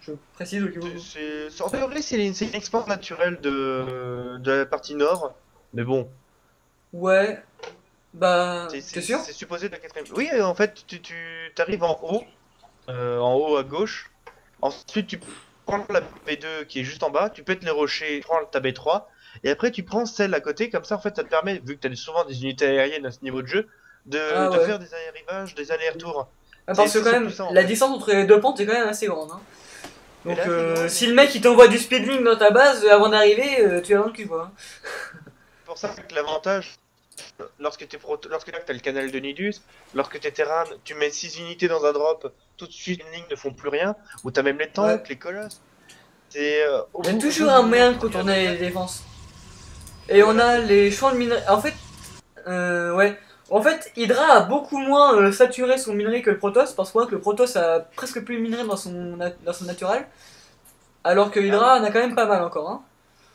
je précise au cas où. En théorie, c'est une export naturelle de la partie nord. Mais bon, Ouais, bah, t'es sûr? c'est supposé de la quatrième. Oui, en fait, tu arrives en haut à gauche. Ensuite, tu prends la B2 qui est juste en bas. Tu pètes les rochers, tu prends ta B3. Et après, tu prends celle à côté. Comme ça, en fait, ça te permet, vu que tu as souvent des unités aériennes à ce niveau de jeu, Ah de ouais. faire des arrivages, des allers-retours. Ah, parce que C'est quand surtout même, ça en la fait. distance entre les deux pentes est quand même assez grande. Hein. Elle Donc est assez grande, si mais le mec il t'envoie du speedlink dans ta base avant d'arriver, tu es dans le cul quoi. c'est pour ça que l'avantage, lorsque t'as le canal de Nidus, lorsque t'es Terran, tu mets 6 unités dans un drop, tout de suite les lignes ne font plus rien, ou t'as même les Ouais. tanks, les colosses. C'est Il y a toujours un moyen de contourner les défenses. Et on a les champs de minerais. En fait, ouais. En fait, Hydra a beaucoup moins saturé son minerai que le Protoss, parce que le Protoss a presque plus de minerai dans son naturel, alors que Hydra en a quand même pas mal encore. Hein.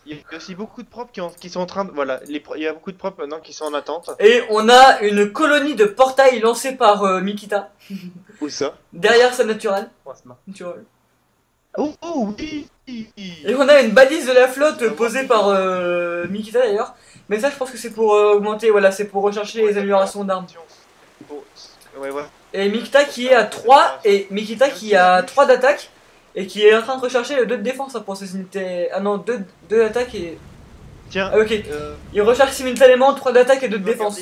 Il y a aussi beaucoup de propres qui sont en train de. Voilà, il y a beaucoup de propres maintenant qui sont en attente. Et on a une colonie de portails lancée par Mikita, Où ça? derrière sa naturelle. Oh, oh oui! Et on a une balise de la flotte posée par Mikita d'ailleurs. Mais ça, je pense que c'est pour augmenter, voilà, c'est pour rechercher les améliorations d'armes. Ouais, ouais. Et Mikita qui est à 3, et Mikita qui a 3 d'attaque, et qui est en train de rechercher le 2 de défense hein, pour ses unités. Ah non, 2 d'attaque et. Tiens, Ah ok. Il recherche simultanément 3 d'attaque et 2 de vas défense.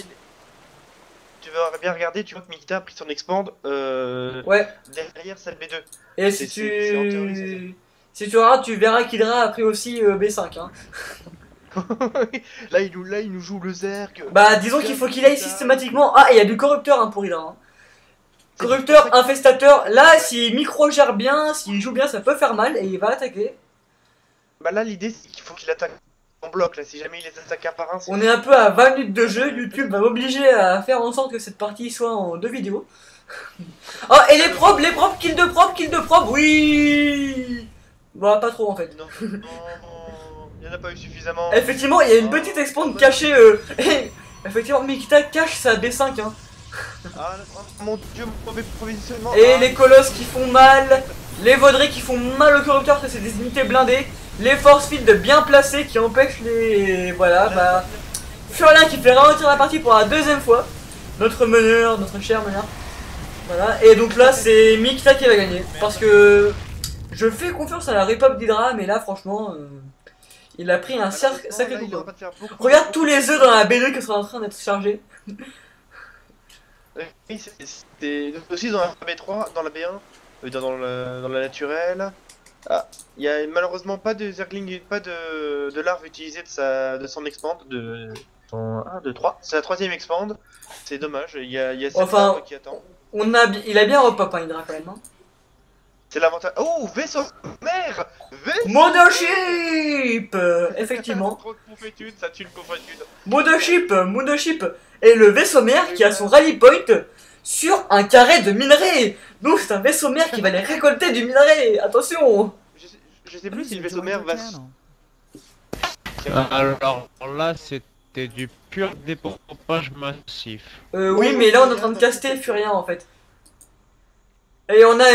tu vas bien regarder, tu vois que Mikita a pris son expand Ouais. derrière sa B2. Et C'est en théorie, si tu regardes, tu verras qu'Hydra a pris aussi B5. Hein. là, il nous joue le Zerg. Bah, disons qu'il faut qu'il aille systématiquement. Ah, et il y a du corrupteur hein, pour Hydra. Hein. Corrupteur, infestateur. Là, s'il micro-gère bien, s'il joue bien, ça peut faire mal et il va attaquer. Bah, là, l'idée, c'est qu'il faut qu'il attaque en bloc. Là, si jamais il les attaque un par un, On est un peu à 20 minutes de jeu. YouTube va m'obliger à faire en sorte que cette partie soit en 2 vidéos. Oh, et les probes, kill de probe, oui. Bah, pas trop en fait. Non, il n'y en a pas eu suffisamment. Effectivement, il y a une petite expand cachée. Effectivement, Mikita cache sa B5. Hein. Ah, mon dieu, mauvais provisionnement. Et les colosses qui font mal, les vaudrées qui font mal au corrupteur parce que c'est des unités blindées, les force fields bien placés qui empêchent les. Voilà, bah. Furlin qui fait ralentir la partie pour la deuxième fois. Notre meneur, notre cher meneur. Voilà, et donc là c'est Mikita qui va gagner. Parce que je fais confiance à la repop d'Hydra, mais là franchement. Il a pris un sacré coup. Regarde tous les œufs dans la B2 qui sont en train d'être chargés. Oui, c'est aussi dans la B3, dans la B1, dans la naturelle. Ah, il y a malheureusement pas de Zergling, pas de larve utilisée de son expand, de 1, 2, 3. C'est la troisième expand. C'est dommage, il y a cette larve qui attend. Il a bien repop hein, Hydra quand même. Hein. C'est l'avantage. Oh, vaisseau mère, Mothership effectivement. Trop de confétude, ça tue le confétude. Mothership et le vaisseau mère qui a son rally point sur un carré de minerai. Donc c'est un vaisseau mère qui va aller récolter du minerai. Attention. Je sais plus si le vaisseau mère va. Alors là, c'était du pur dépompage massif. Oui, mais là on est en train de caster Furien en fait. Et on a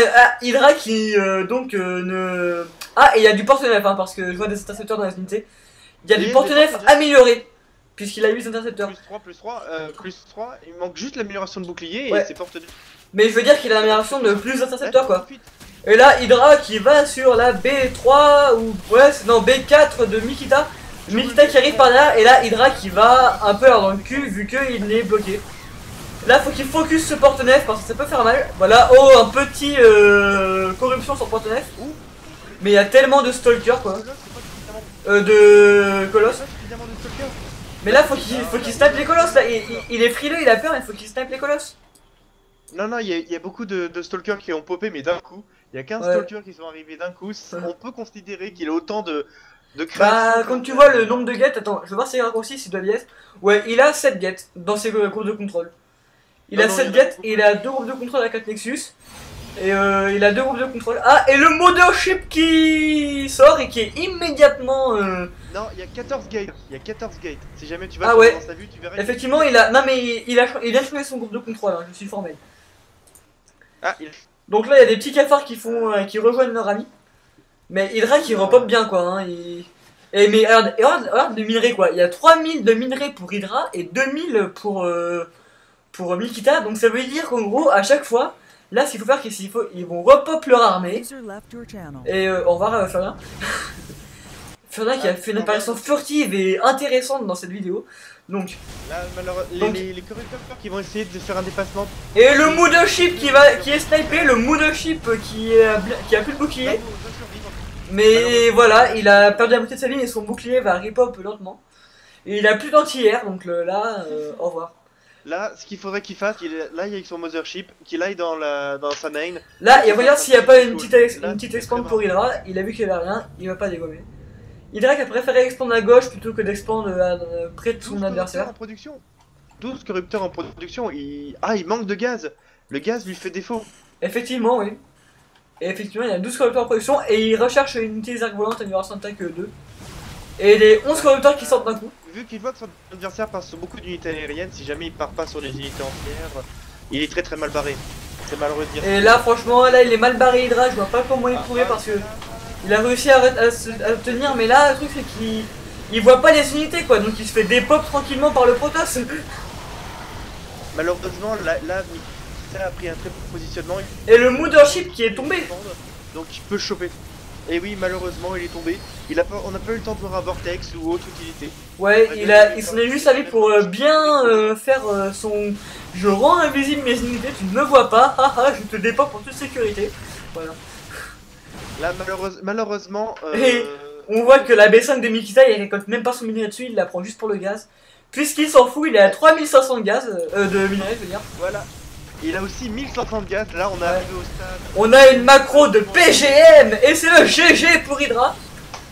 Hydra qui donc ne. Ah, et il y a du porte-nef hein, parce que je vois des intercepteurs dans les unités. Il y a du porte-nef amélioré puisqu'il a 8 intercepteurs. Plus 3, il manque juste l'amélioration de bouclier ouais. Et c'est porte-nef. Mais je veux dire qu'il a l'amélioration de plus d'intercepteurs quoi. Et là, Hydra qui va sur la B3 ou ouais, non B4 de Mikita. Mikita qui arrive par derrière et là Hydra qui va un peu dans le cul vu qu'il est bloqué. Là faut qu'il focus ce porte-nef parce que ça peut faire mal. Voilà, oh un petit corruption sur porte-nef. Mais il y a tellement de stalkers quoi. De colosses. Mais là faut qu'il snipe les colosses là. Il est frileux, il a peur, mais faut qu'il snipe les colosses. Non, il y a beaucoup de stalkers qui ont popé mais d'un coup. Il y a 15 stalkers qui sont arrivés d'un coup. On peut considérer qu'il a autant de création. Bah, comme tu vois le nombre de gates, attends, je vais voir si raccourci s'il doit y être. Ouais, il a 7 gates dans ses groupes de contrôle. Il a 7 gates et il a 2 groupes de contrôle à 4 Nexus. Et il a 2 groupes de contrôle. Ah, et le Mothership qui sort et qui est immédiatement. Non, il y a 14 gates. Si jamais tu vas dans sa vue, tu verras. Effectivement, il a. Non, mais il vient de changer son groupe de contrôle, hein, je suis formel. Ah, Donc là, il y a des petits cafards qui rejoignent leur ami. Mais Hydra qui repop bien quoi. Hein, Et mais regarde les minerais quoi. Il y a 3000 de minerais pour Hydra et 2000 pour Mikita. Donc ça veut dire qu'en gros, à chaque fois, là, ce qu'il faut faire, c'est qu'ils ils vont repop leur armée. Et au revoir, Furien. Furien qui a fait une apparition furtive et intéressante dans cette vidéo. Donc, là, les corrupteurs qui vont essayer de faire un dépassement. et le Mothership qui est snipé, le Mothership qui a plus de bouclier. Mais voilà, il a perdu la moitié de sa ligne et son bouclier va repop lentement. Et il a plus d'anti-air, donc là, au revoir. Là, ce qu'il faudrait qu'il fasse, là il y a son Mothership, qu'il aille dans sa main. Là, il regarde s'il n'y a pas une petite expand pour Hydra. Il a vu qu'il n'y avait rien, il va pas dégommer. Hydra qui a préféré expand à gauche plutôt que d'expand près de son adversaire. 12 corrupteurs en production, il manque de gaz. Le gaz lui fait défaut. Effectivement, oui. Et effectivement, il y a 12 corrupteurs en production et il recherche une unité arc volante amélioration d'attaque 2. Et les 11 corrupteurs qui sortent d'un coup. Vu qu'il voit que son adversaire passe sur beaucoup d'unités aériennes, si jamais il part pas sur les unités entières, il est très mal barré. C'est malheureux de dire. Et là, franchement, là, il est mal barré Hydra, je vois pas comment il pourrait parce que il a réussi à tenir, mais là, le truc c'est qu'il voit pas les unités quoi, donc il se fait dépop tranquillement par le Protoss. Malheureusement, là, Mikita a pris un très bon positionnement. Et le Mothership qui est tombé. Donc il peut choper. Et oui, malheureusement, il est tombé. On n'a pas eu le temps de voir un vortex ou autre utilité. Ouais, il s'en est juste servi pour bien faire son... Je rends invisible mes unités, tu ne me vois pas, haha, je te dépop en toute sécurité. Voilà. Là, malheureusement... Et on voit que la B5 de Mikita, il récolte même pas son minerai dessus, il la prend juste pour le gaz. Puisqu'il s'en fout, il est à 3500 de gaz, de minerai, je veux dire. Voilà. Il a aussi 1500 de gaz, là on est arrivé au stade. On a une macro de PGM et c'est le GG pour Hydra.